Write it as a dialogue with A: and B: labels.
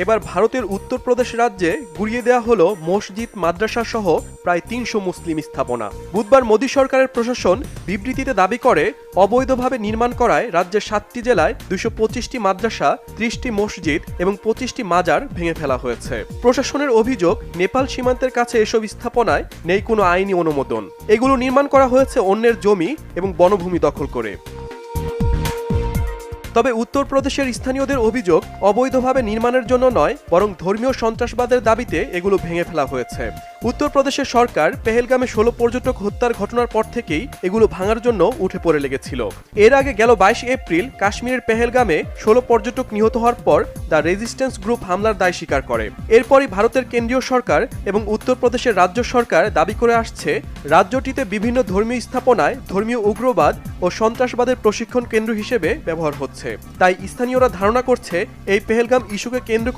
A: এবার ভারতের উত্তরপ্রদেশ রাজ্যে গুড়িয়ে দেওয়া হলো মসজিদ, মাদ্রাসা সহ প্রায় ৩০০ মুসলিম স্থাপনা। বুধবার মোদী সরকারের প্রশাসন বিবৃতিতে দাবি করে, অবৈধভাবে নির্মাণ করায় রাজ্যের ৭টি জেলায় ২২৫টি মাদ্রাসা, ৩০টি মসজিদ এবং ২৫টি মাজার ভেঙে ফেলা হয়েছে। প্রশাসনের অভিযোগ, নেপাল সীমান্তের কাছে এসব স্থাপনায় নেই কোনো আইনি অনুমোদন। এগুলো নির্মাণ করা হয়েছে অন্যের জমি এবং বনভূমি দখল করে। তবে উত্তরপ্রদেশের স্থানীয়দের অভিযোগ, অবৈধভাবে নির্মাণের জন্য নয়, বরং ধর্মীয় সন্ত্রাসবাদের দাবিতে এগুলো ভেঙে ফেলা হয়েছে। উত্তরপ্রদেশের সরকার পেহেলগামে ১৬ পর্যটক হত্যার ঘটনার পর থেকেই এগুলো ভাঙার জন্য উঠে পড়ে লেগেছিল। এর আগে গেল ২২ এপ্রিল কাশ্মীরের পেহেলগামে ১৬ পর্যটক নিহত হওয়ার পর দ্য রেজিস্ট্যান্স গ্রুপ হামলার দায় স্বীকার করে। এরপরই ভারতের কেন্দ্রীয় সরকার এবং উত্তরপ্রদেশের রাজ্য সরকার দাবি করে আসছে, রাজ্যটিতে বিভিন্ন ধর্মীয় স্থাপনায় ধর্মীয় উগ্রবাদ ও সন্ত্রাসবাদের প্রশিক্ষণ কেন্দ্র হিসেবে ব্যবহার হচ্ছে। তাই স্থানীয়রা ধারণা করছে, এই পেহেলগাম ইস্যুকে কেন্দ্র